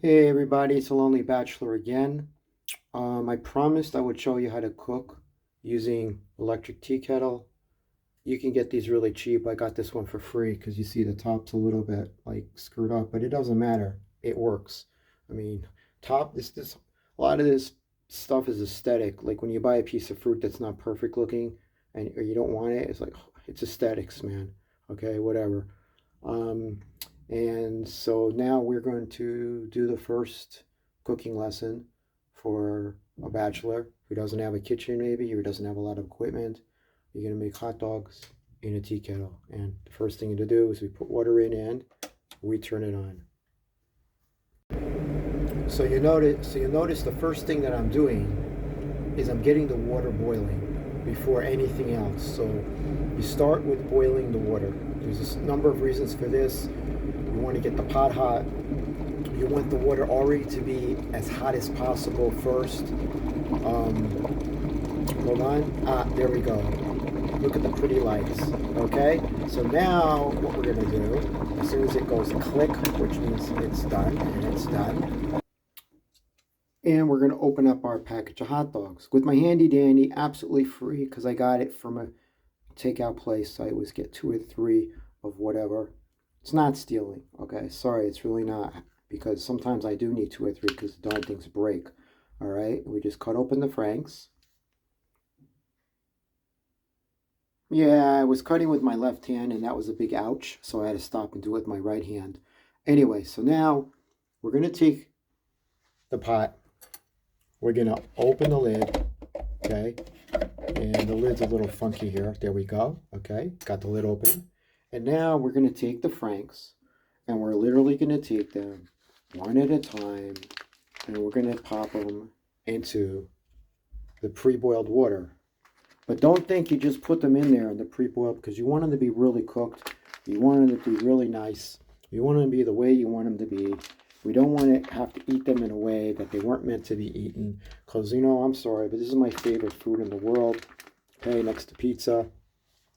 Hey everybody, it's a Lonely Bachelor again. I promised I would show you how to cook using electric tea kettle. You can get these really cheap. I got this one for free because you see the top's a little bit like screwed up, but it doesn't matter. It works. I mean, this a lot of this stuff is aesthetic. Like when you buy a piece of fruit that's not perfect looking and or you don't want it, it's like it's aesthetics, man. Okay, whatever. Um, and so now we're going to do the first cooking lesson for a bachelor who doesn't have a kitchen, maybe, or doesn't have a lot of equipment. You're going to make hot dogs in a tea kettle. And the first thing to do is we put water in and we turn it on. So you notice the first thing that I'm doing is I'm getting the water boiling before anything else. So you start with boiling the water. There's a number of reasons for this. You want to get the pot hot. You want the water already to be as hot as possible first. Hold on. There we go. Look at the pretty lights. Okay? So now what we're going to do, as soon as it goes click, which means it's done, and it's done, and we're going to open up our package of hot dogs with my handy dandy, absolutely free, because I got it from a takeout place. I always get 2 or 3 of whatever. It's not stealing, okay? Sorry, it's really not, because sometimes I do need 2 or 3 because the darn things break. All right, we just cut open the Franks. Yeah, I was cutting with my left hand and that was a big ouch, so I had to stop and do it with my right hand. Anyway, so now we're going to take the pot. We're going to open the lid, okay? And the lid's a little funky here. There we go, okay? Got the lid open. And now we're going to take the Franks and we're literally going to take them one at a time and we're going to pop them into the pre-boiled water. But don't think you just put them in there in the pre-boiled because you want them to be really cooked. You want them to be really nice. You want them to be the way you want them to be. We don't want to have to eat them in a way that they weren't meant to be eaten. Because, I'm sorry, but this is my favorite food in the world. Okay, next to pizza.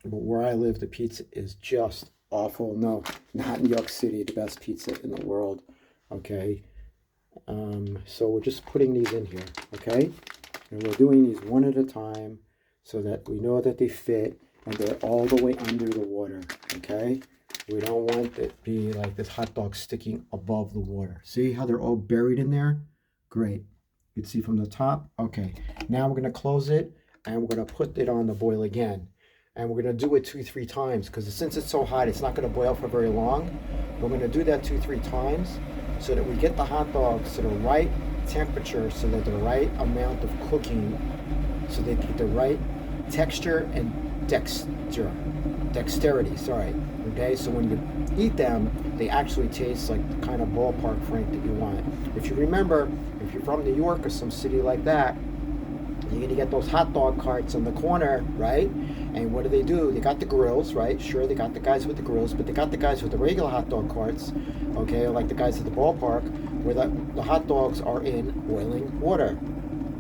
But where I live, the pizza is just awful. No, not New York City, the best pizza in the world. Okay. So we're just putting these in here. Okay. And we're doing these one at a time so that we know that they fit and they're all the way under the water. Okay. We don't want it to be like this hot dog sticking above the water. See how they're all buried in there? Great. You can see from the top. Okay. Now we're going to close it and we're going to put it on the boil again. And we're going to do it 2-3 times because since it's so hot, it's not going to boil for very long. We're going to do that 2-3 times so that we get the hot dogs to the right temperature, so that the right amount of cooking, so they get the right texture and dexterity, sorry. Okay, so when you eat them, they actually taste like the kind of ballpark Frank that you want. If you remember, if you're from New York or some city like that, you're going to get those hot dog carts on the corner, right? And what do? They got the grills, right? Sure, they got the guys with the grills, but they got the guys with the regular hot dog carts, okay, like the guys at the ballpark, where the hot dogs are in boiling water.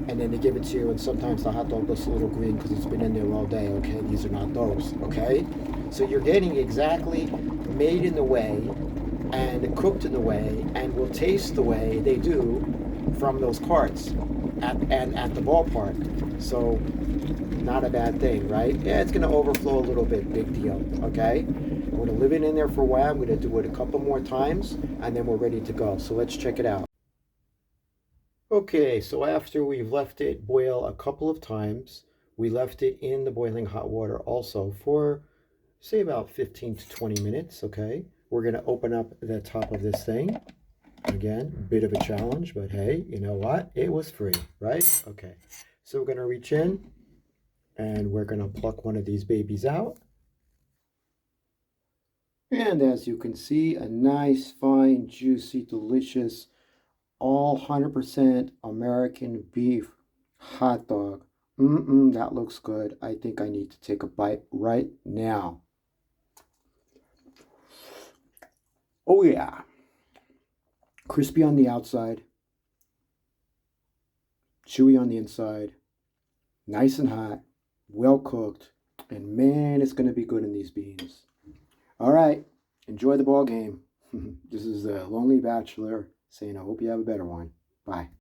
And then they give it to you, and sometimes the hot dog looks a little green because it's been in there all day, okay? These are not those, okay? So you're getting exactly made in the way and cooked in the way and will taste the way they do from those carts at the ballpark. So not a bad thing, right? Yeah, it's going to overflow a little bit, big deal, okay? We're going to leave it in there for a while. I'm going to do it a couple more times, and then we're ready to go. So let's check it out. Okay, so after we've left it boil a couple of times, we left it in the boiling hot water also for, say, about 15 to 20 minutes, okay? We're going to open up the top of this thing. Again, a bit of a challenge, but hey, you know what? It was free, right? Okay, so we're going to reach in and we're going to pluck one of these babies out. And as you can see, a nice, fine, juicy, delicious, all 100% American beef hot dog. That looks good. I think I need to take a bite right now. Oh yeah. Crispy on the outside, chewy on the inside, nice and hot, well cooked, and man, it's going to be good in these beans. All right, enjoy the ball game. This is the Lonely Bachelor saying I hope you have a better one. Bye.